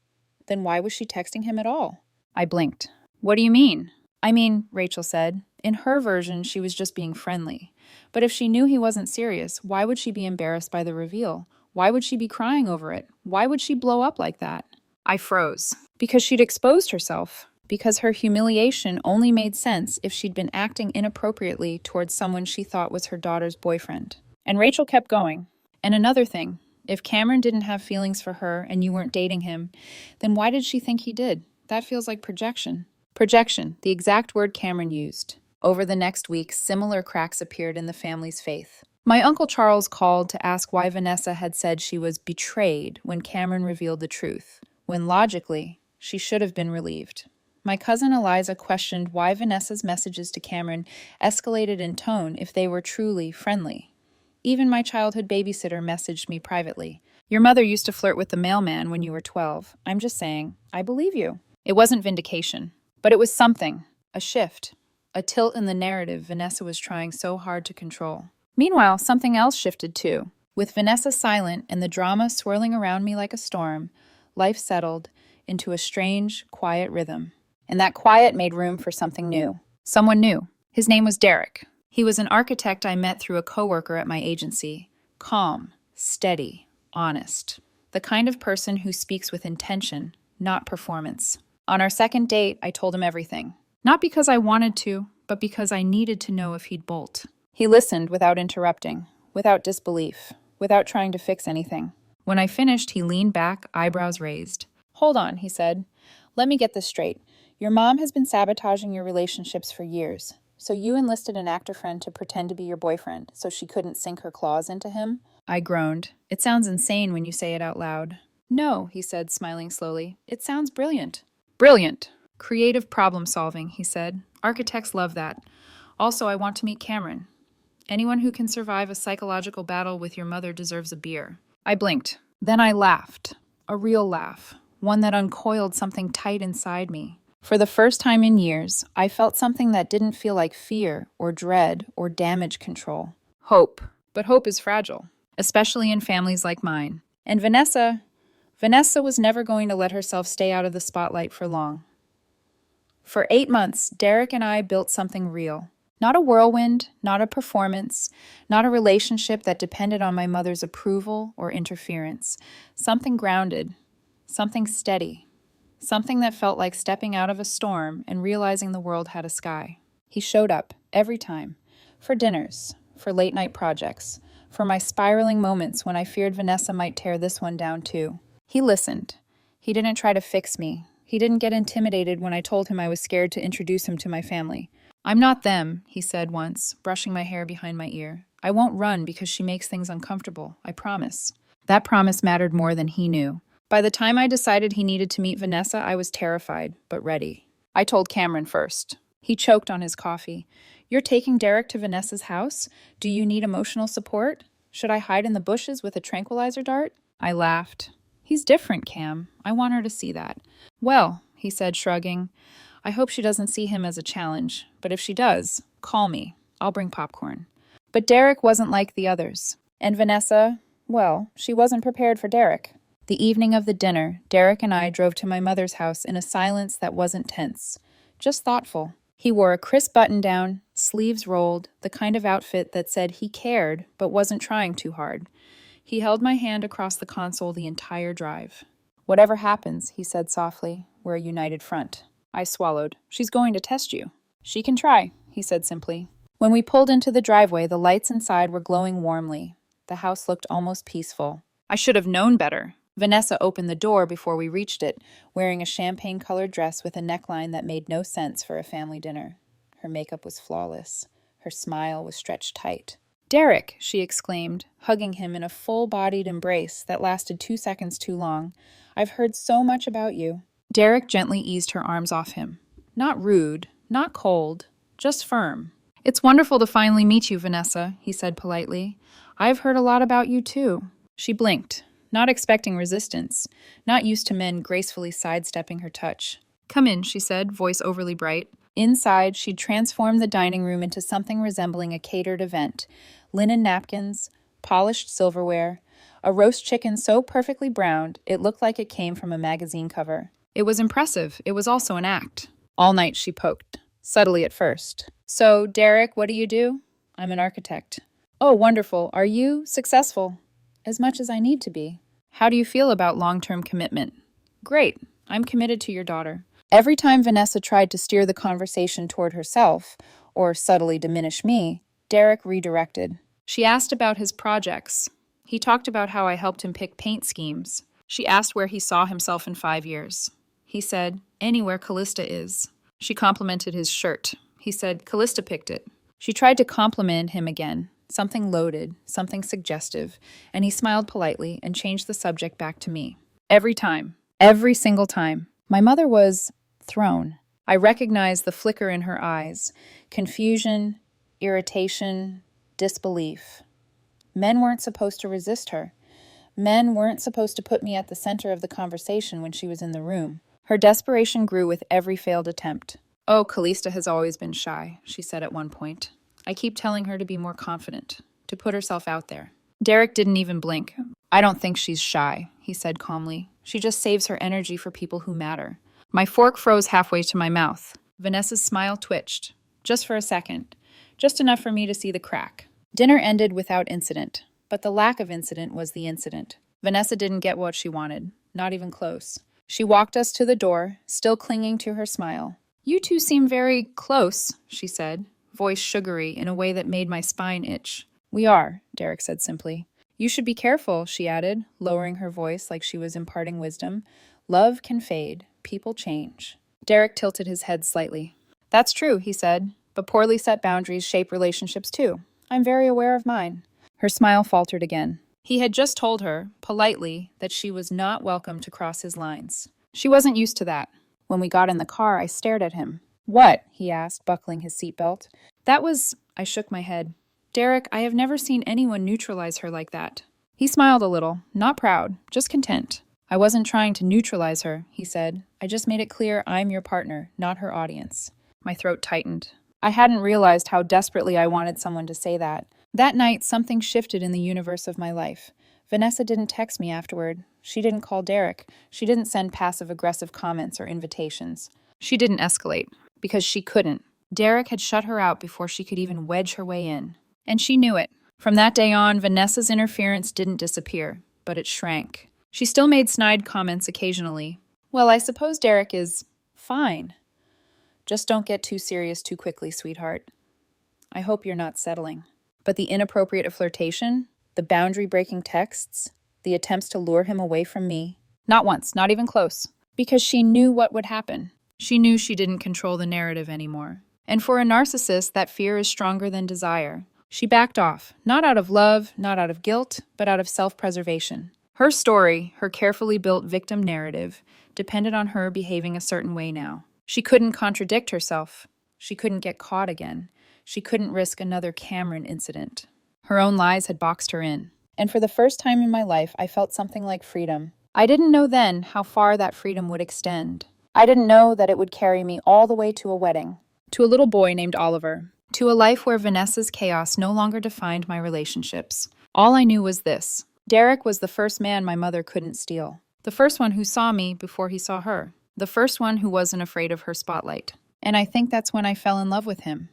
then why was she texting him at all? I blinked. What do you mean? I mean, Rachel said. In her version, she was just being friendly. But if she knew he wasn't serious, why would she be embarrassed by the reveal? Why would she be crying over it? Why would she blow up like that? I froze. Because she'd exposed herself. Because her humiliation only made sense if she'd been acting inappropriately towards someone she thought was her daughter's boyfriend. And Rachel kept going. And another thing, if Cameron didn't have feelings for her and you weren't dating him, then why did she think he did? That feels like projection. Projection, the exact word Cameron used. Over the next week, similar cracks appeared in the family's faith. My Uncle Charles called to ask why Vanessa had said she was betrayed when Cameron revealed the truth, when logically, she should have been relieved. My cousin Eliza questioned why Vanessa's messages to Cameron escalated in tone if they were truly friendly. Even my childhood babysitter messaged me privately. Your mother used to flirt with the mailman when you were 12. I'm just saying, I believe you. It wasn't vindication, but it was something, a shift, a tilt in the narrative Vanessa was trying so hard to control. Meanwhile, something else shifted too. With Vanessa silent and the drama swirling around me like a storm, life settled into a strange, quiet rhythm. And that quiet made room for something new. Someone new. His name was Derek. He was an architect I met through a coworker at my agency. Calm, steady, honest. The kind of person who speaks with intention, not performance. On our second date, I told him everything. Not because I wanted to, but because I needed to know if he'd bolt. He listened without interrupting, without disbelief, without trying to fix anything. When I finished, he leaned back, eyebrows raised. Hold on, he said. Let me get this straight. Your mom has been sabotaging your relationships for years. So you enlisted an actor friend to pretend to be your boyfriend so she couldn't sink her claws into him? I groaned. It sounds insane when you say it out loud. No, he said, smiling slowly. It sounds brilliant. Brilliant. Creative problem solving, he said. Architects love that. Also, I want to meet Cameron. Anyone who can survive a psychological battle with your mother deserves a beer. I blinked. Then I laughed. A real laugh. One that uncoiled something tight inside me. For the first time in years, I felt something that didn't feel like fear or dread or damage control. Hope. But hope is fragile, especially in families like mine. And Vanessa was never going to let herself stay out of the spotlight for long. For 8 months, Derek and I built something real. Not a whirlwind, not a performance, not a relationship that depended on my mother's approval or interference. Something grounded, something steady. Something that felt like stepping out of a storm and realizing the world had a sky. He showed up, every time. For dinners, for late-night projects, for my spiraling moments when I feared Vanessa might tear this one down too. He listened. He didn't try to fix me. He didn't get intimidated when I told him I was scared to introduce him to my family. I'm not them, he said once, brushing my hair behind my ear. I won't run because she makes things uncomfortable, I promise. That promise mattered more than he knew. By the time I decided he needed to meet Vanessa, I was terrified, but ready. I told Cameron first. He choked on his coffee. You're taking Derek to Vanessa's house? Do you need emotional support? Should I hide in the bushes with a tranquilizer dart? I laughed. He's different, Cam. I want her to see that. Well, he said, shrugging, I hope she doesn't see him as a challenge, but if she does, call me. I'll bring popcorn. But Derek wasn't like the others. And Vanessa, well, she wasn't prepared for Derek. The evening of the dinner, Derek and I drove to my mother's house in a silence that wasn't tense, just thoughtful. He wore a crisp button-down, sleeves rolled, the kind of outfit that said he cared but wasn't trying too hard. He held my hand across the console the entire drive. Whatever happens, he said softly, we're a united front. I swallowed. She's going to test you. She can try, he said simply. When we pulled into the driveway, the lights inside were glowing warmly. The house looked almost peaceful. I should have known better. Vanessa opened the door before we reached it, wearing a champagne-colored dress with a neckline that made no sense for a family dinner. Her makeup was flawless. Her smile was stretched tight. "Derek," she exclaimed, hugging him in a full-bodied embrace that lasted 2 seconds too long. "I've heard so much about you." Derek gently eased her arms off him. Not rude, not cold, just firm. "It's wonderful to finally meet you, Vanessa," he said politely. "I've heard a lot about you, too." She blinked, not expecting resistance, not used to men gracefully sidestepping her touch. "Come in," she said, voice overly bright. Inside, she'd transformed the dining room into something resembling a catered event. Linen napkins, polished silverware, a roast chicken so perfectly browned it looked like it came from a magazine cover. It was impressive. It was also an act. All night she poked, subtly at first. "So, Derek, what do you do?" "I'm an architect." "Oh, wonderful. Are you successful?" "As much as I need to be." "How do you feel about long-term commitment?" "Great. I'm committed to your daughter." Every time Vanessa tried to steer the conversation toward herself, or subtly diminish me, Derek redirected. She asked about his projects. He talked about how I helped him pick paint schemes. She asked where he saw himself in 5 years. He said, "Anywhere Callista is." She complimented his shirt. He said, "Callista picked it." She tried to compliment him again, something loaded, something suggestive, and he smiled politely and changed the subject back to me. Every time. Every single time. My mother was thrown. I recognized the flicker in her eyes, confusion, irritation, disbelief. Men weren't supposed to resist her. Men weren't supposed to put me at the center of the conversation when she was in the room. Her desperation grew with every failed attempt. "Oh, Callista has always been shy," she said at one point. "I keep telling her to be more confident, to put herself out there." Derek didn't even blink. "I don't think she's shy," he said calmly. "She just saves her energy for people who matter." My fork froze halfway to my mouth. Vanessa's smile twitched. Just for a second. Just enough for me to see the crack. Dinner ended without incident. But the lack of incident was the incident. Vanessa didn't get what she wanted. Not even close. She walked us to the door, still clinging to her smile. "You two seem very close," she said, voice sugary in a way that made my spine itch. "We are," Derek said simply. "You should be careful," she added, lowering her voice like she was imparting wisdom. "Love can fade. People change." Derek tilted his head slightly. "That's true," he said, "but poorly set boundaries shape relationships too. I'm very aware of mine." Her smile faltered again. He had just told her, politely, that she was not welcome to cross his lines. She wasn't used to that. When we got in the car, I stared at him. "What?" he asked, buckling his seatbelt. "That was—" I shook my head. "Derek, I have never seen anyone neutralize her like that." He smiled a little, not proud, just content. "I wasn't trying to neutralize her," he said. "I just made it clear I'm your partner, not her audience." My throat tightened. I hadn't realized how desperately I wanted someone to say that. That night, something shifted in the universe of my life. Vanessa didn't text me afterward. She didn't call Derek. She didn't send passive-aggressive comments or invitations. She didn't escalate, because she couldn't. Derek had shut her out before she could even wedge her way in. And she knew it. From that day on, Vanessa's interference didn't disappear, but it shrank. She still made snide comments occasionally. "Well, I suppose Derek is fine. Just don't get too serious too quickly, sweetheart. I hope you're not settling." But the inappropriate flirtation, the boundary-breaking texts, the attempts to lure him away from me, not once, not even close, because she knew what would happen. She knew she didn't control the narrative anymore. And for a narcissist, that fear is stronger than desire. She backed off, not out of love, not out of guilt, but out of self-preservation. Her story, her carefully built victim narrative, depended on her behaving a certain way now. She couldn't contradict herself. She couldn't get caught again. She couldn't risk another Cameron incident. Her own lies had boxed her in. And for the first time in my life, I felt something like freedom. I didn't know then how far that freedom would extend. I didn't know that it would carry me all the way to a wedding, to a little boy named Oliver, to a life where Vanessa's chaos no longer defined my relationships. All I knew was this. Derek was the first man my mother couldn't steal. The first one who saw me before he saw her. The first one who wasn't afraid of her spotlight. And I think that's when I fell in love with him.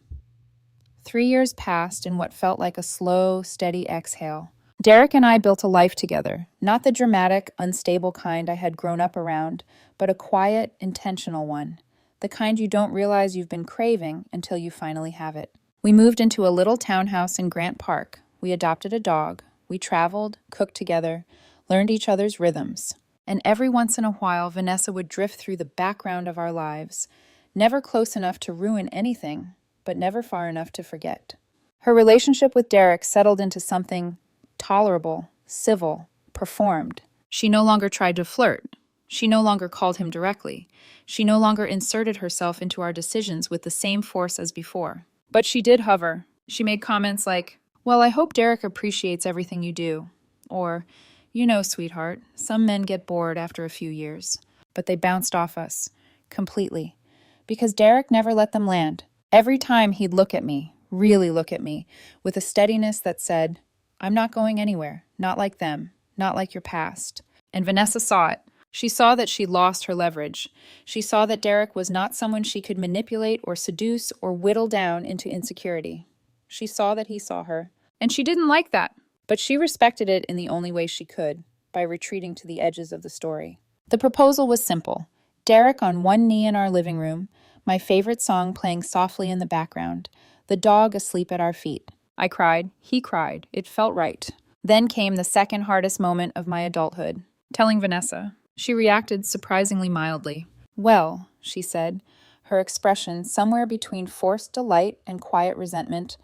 3 years passed in what felt like a slow, steady exhale. Derek and I built a life together, not the dramatic, unstable kind I had grown up around, but a quiet, intentional one. The kind you don't realize you've been craving until you finally have it. We moved into a little townhouse in Grant Park. We adopted a dog. We traveled, cooked together, learned each other's rhythms. And every once in a while, Vanessa would drift through the background of our lives, never close enough to ruin anything, but never far enough to forget. Her relationship with Derek settled into something tolerable, civil, performed. She no longer tried to flirt. She no longer called him directly. She no longer inserted herself into our decisions with the same force as before. But she did hover. She made comments like, "Well, I hope Derek appreciates everything you do." Or, "You know, sweetheart, some men get bored after a few years." But they bounced off us, completely. Because Derek never let them land. Every time he'd look at me, really look at me, with a steadiness that said, "I'm not going anywhere, not like them, not like your past." And Vanessa saw it. She saw that she lost her leverage. She saw that Derek was not someone she could manipulate or seduce or whittle down into insecurity. She saw that he saw her. And she didn't like that. But she respected it in the only way she could, by retreating to the edges of the story. The proposal was simple. Derek on one knee in our living room, my favorite song playing softly in the background, the dog asleep at our feet. I cried. He cried. It felt right. Then came the second hardest moment of my adulthood. Telling Vanessa. She reacted surprisingly mildly. "Well," she said, her expression somewhere between forced delight and quiet resentment,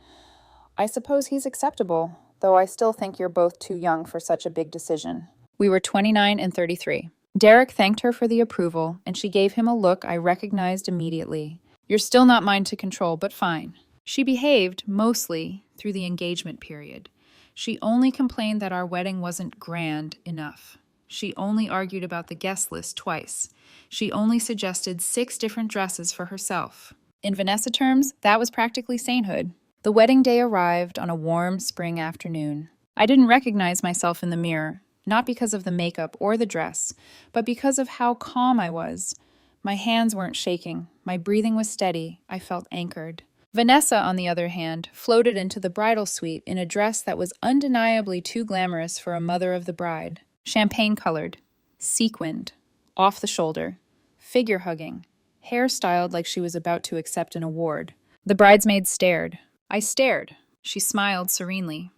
"I suppose he's acceptable, though I still think you're both too young for such a big decision." We were 29 and 33. Derek thanked her for the approval, and she gave him a look I recognized immediately. "You're still not mine to control, but fine." She behaved, mostly, through the engagement period. She only complained that our wedding wasn't grand enough. She only argued about the guest list twice. She only suggested 6 different dresses for herself. In Vanessa terms, that was practically sainthood. The wedding day arrived on a warm spring afternoon. I didn't recognize myself in the mirror, not because of the makeup or the dress, but because of how calm I was. My hands weren't shaking. My breathing was steady. I felt anchored. Vanessa, on the other hand, floated into the bridal suite in a dress that was undeniably too glamorous for a mother of the bride. Champagne-colored, sequined, off the shoulder, figure-hugging, hair styled like she was about to accept an award. The bridesmaids stared. I stared. She smiled serenely.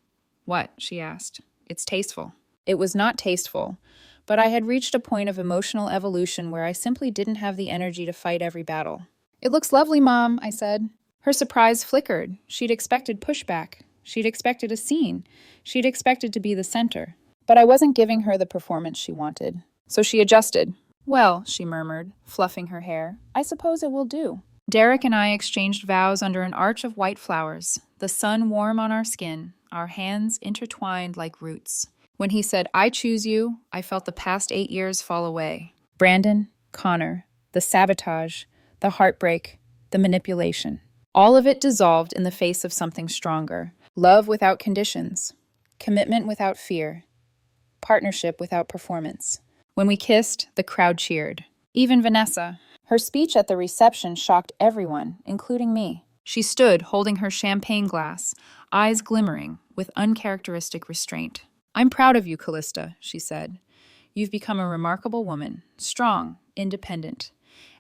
"What?" she asked. "It's tasteful." It was not tasteful, but I had reached a point of emotional evolution where I simply didn't have the energy to fight every battle. "It looks lovely, Mom," I said. Her surprise flickered. She'd expected pushback. She'd expected a scene. She'd expected to be the center. But I wasn't giving her the performance she wanted. So she adjusted. "Well," she murmured, fluffing her hair, "I suppose it will do." Derek and I exchanged vows under an arch of white flowers, the sun warm on our skin, our hands intertwined like roots. When he said, "I choose you," I felt the past 8 years fall away. Brandon, Connor, the sabotage, the heartbreak, the manipulation. All of it dissolved in the face of something stronger. Love without conditions. Commitment without fear. Partnership without performance. When we kissed, the crowd cheered. Even Vanessa. Her speech at the reception shocked everyone, including me. She stood, holding her champagne glass, eyes glimmering, with uncharacteristic restraint. "I'm proud of you, Callista," she said. "You've become a remarkable woman, strong, independent,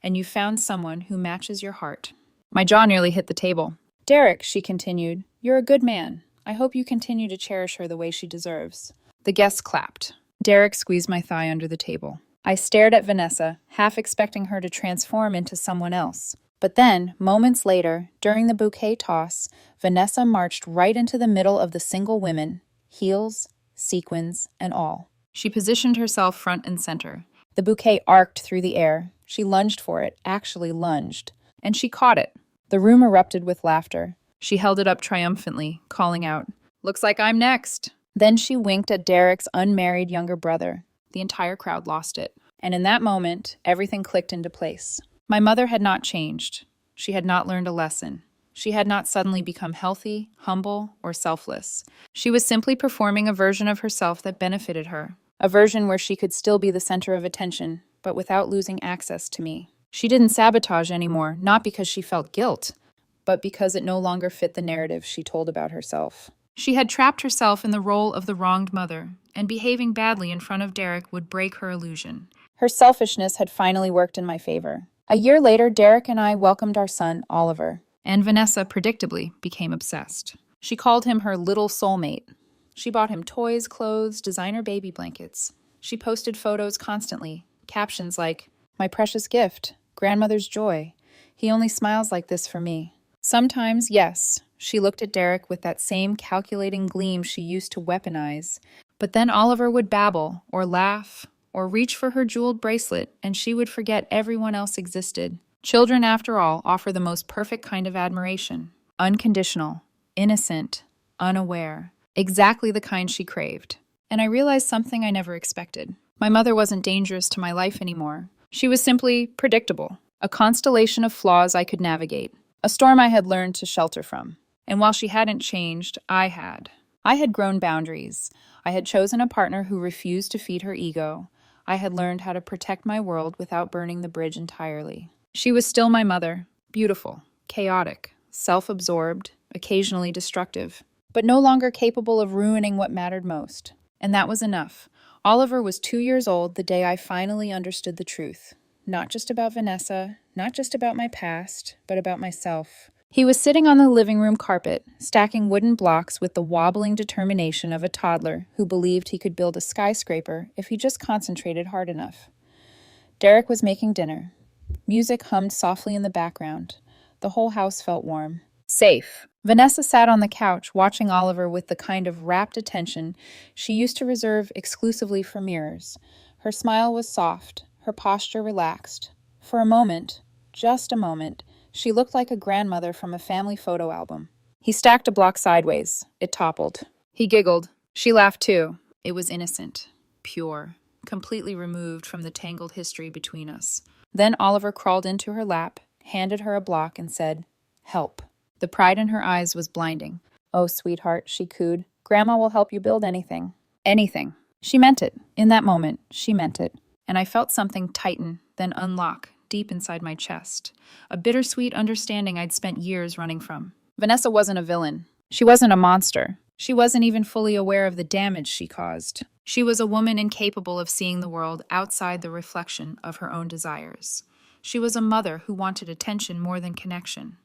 and you've found someone who matches your heart." My jaw nearly hit the table. "Derek," she continued, "you're a good man. I hope you continue to cherish her the way she deserves." The guests clapped. Derek squeezed my thigh under the table. I stared at Vanessa, half expecting her to transform into someone else. But then, moments later, during the bouquet toss, Vanessa marched right into the middle of the single women, heels, sequins, and all. She positioned herself front and center. The bouquet arced through the air. She lunged for it, actually lunged. And she caught it. The room erupted with laughter. She held it up triumphantly, calling out, "Looks like I'm next." Then she winked at Derek's unmarried younger brother. The entire crowd lost it. And in that moment, everything clicked into place. My mother had not changed. She had not learned a lesson. She had not suddenly become healthy, humble, or selfless. She was simply performing a version of herself that benefited her. A version where she could still be the center of attention, but without losing access to me. She didn't sabotage anymore, not because she felt guilt, but because it no longer fit the narrative she told about herself. She had trapped herself in the role of the wronged mother, and behaving badly in front of Derek would break her illusion. Her selfishness had finally worked in my favor. A year later, Derek and I welcomed our son, Oliver, And Vanessa, predictably, became obsessed. She called him her little soulmate. She bought him toys, clothes, designer baby blankets. She posted photos constantly, captions like, "My precious gift, grandmother's joy. He only smiles like this for me." Sometimes, yes, she looked at Derek with that same calculating gleam she used to weaponize. But then Oliver would babble, or laugh, or reach for her jeweled bracelet, and she would forget everyone else existed. Children, after all, offer the most perfect kind of admiration. Unconditional, innocent, unaware. Exactly the kind she craved. And I realized something I never expected. My mother wasn't dangerous to my life anymore. She was simply predictable. A constellation of flaws I could navigate. A storm I had learned to shelter from. And while she hadn't changed, I had. I had grown boundaries. I had chosen a partner who refused to feed her ego. I had learned how to protect my world without burning the bridge entirely. She was still my mother, beautiful, chaotic, self-absorbed, occasionally destructive, but no longer capable of ruining what mattered most. And that was enough. Oliver was 2 years old the day I finally understood the truth. Not just about Vanessa, not just about my past, but about myself. He was sitting on the living room carpet, stacking wooden blocks with the wobbling determination of a toddler who believed he could build a skyscraper if he just concentrated hard enough. Derek was making dinner. Music hummed softly in the background. The whole house felt warm. Safe. Vanessa sat on the couch, watching Oliver with the kind of rapt attention she used to reserve exclusively for mirrors. Her smile was soft, her posture relaxed. For a moment, just a moment, she looked like a grandmother from a family photo album. He stacked a block sideways. It toppled. He giggled. She laughed too. It was innocent, pure, completely removed from the tangled history between us. Then Oliver crawled into her lap, handed her a block, and said, "Help." The pride in her eyes was blinding. "Oh, sweetheart," she cooed. "Grandma will help you build anything." Anything. She meant it. In that moment, she meant it. And I felt something tighten, then unlock, deep inside my chest. A bittersweet understanding I'd spent years running from. Vanessa wasn't a villain. She wasn't a monster. She wasn't even fully aware of the damage she caused. She was a woman incapable of seeing the world outside the reflection of her own desires. She was a mother who wanted attention more than connection.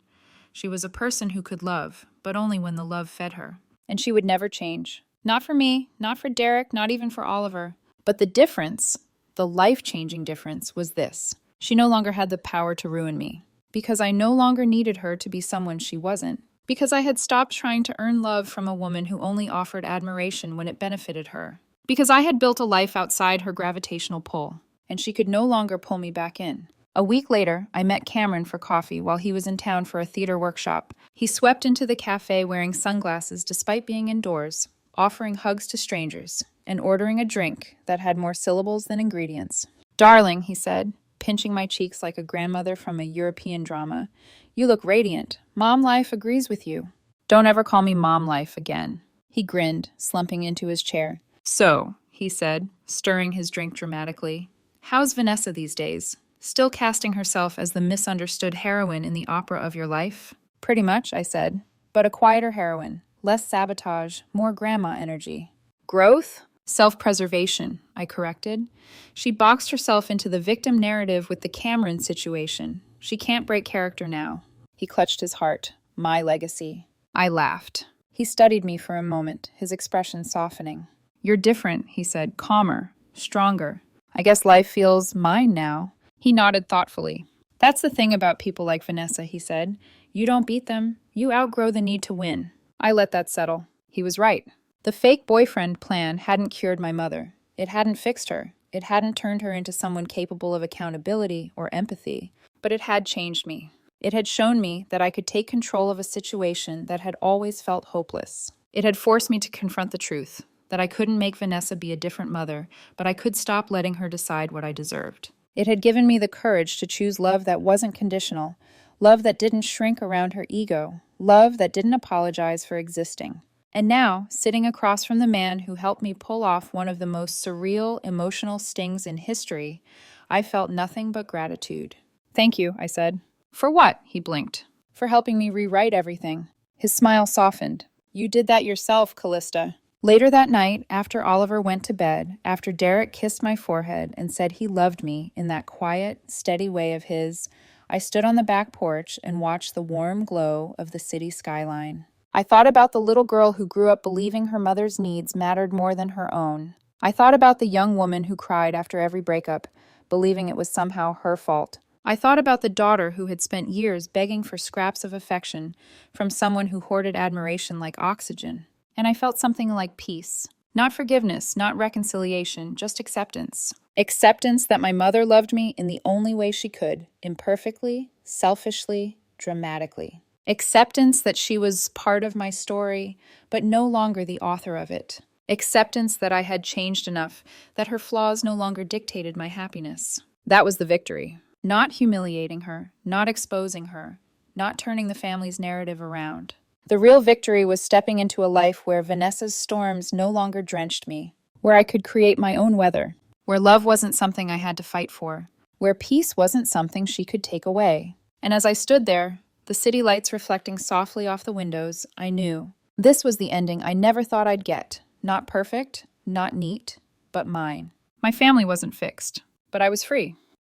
She was a person who could love, but only when the love fed her. And she would never change. Not for me, not for Derek, not even for Oliver. But the difference, the life-changing difference, was this. She no longer had the power to ruin me. Because I no longer needed her to be someone she wasn't. Because I had stopped trying to earn love from a woman who only offered admiration when it benefited her. Because I had built a life outside her gravitational pull, and she could no longer pull me back in. A week later, I met Cameron for coffee while he was in town for a theater workshop. He swept into the cafe wearing sunglasses despite being indoors, offering hugs to strangers, and ordering a drink that had more syllables than ingredients. "Darling," he said, pinching my cheeks like a grandmother from a European drama, "you look radiant. Mom life agrees with you." "Don't ever call me Mom life again." He grinned, slumping into his chair. "So," he said, stirring his drink dramatically, "how's Vanessa these days? Still casting herself as the misunderstood heroine in the opera of your life?" "Pretty much," I said, "but a quieter heroine. Less sabotage, more grandma energy." "Growth?" "Self-preservation," I corrected. "She boxed herself into the victim narrative with the Cameron situation. She can't break character now." He clutched his heart. My legacy. I laughed. He studied me for a moment, his expression softening. "You're different," he said, "calmer, stronger. I guess life feels mine now." He nodded thoughtfully. "That's the thing about people like Vanessa," he said. "You don't beat them. You outgrow the need to win." I let that settle. He was right. The fake boyfriend plan hadn't cured my mother. It hadn't fixed her. It hadn't turned her into someone capable of accountability or empathy. But it had changed me. It had shown me that I could take control of a situation that had always felt hopeless. It had forced me to confront the truth, that I couldn't make Vanessa be a different mother, but I could stop letting her decide what I deserved. It had given me the courage to choose love that wasn't conditional, love that didn't shrink around her ego, love that didn't apologize for existing. And now, sitting across from the man who helped me pull off one of the most surreal emotional stings in history, I felt nothing but gratitude. "Thank you," I said. "For what?" he blinked. "For helping me rewrite everything." His smile softened. "You did that yourself, Callista." Later that night, after Oliver went to bed, after Derek kissed my forehead and said he loved me in that quiet, steady way of his, I stood on the back porch and watched the warm glow of the city skyline. I thought about the little girl who grew up believing her mother's needs mattered more than her own. I thought about the young woman who cried after every breakup, believing it was somehow her fault. I thought about the daughter who had spent years begging for scraps of affection from someone who hoarded admiration like oxygen. And I felt something like peace. Not forgiveness, not reconciliation, just acceptance. Acceptance that my mother loved me in the only way she could, imperfectly, selfishly, dramatically. Acceptance that she was part of my story, but no longer the author of it. Acceptance that I had changed enough that her flaws no longer dictated my happiness. That was the victory. Not humiliating her, not exposing her, not turning the family's narrative around. The real victory was stepping into a life where Vanessa's storms no longer drenched me, where I could create my own weather, where love wasn't something I had to fight for, where peace wasn't something she could take away. And as I stood there, the city lights reflecting softly off the windows, I knew this was the ending I never thought I'd get. Not perfect, not neat, but mine. My family wasn't fixed, but I was free.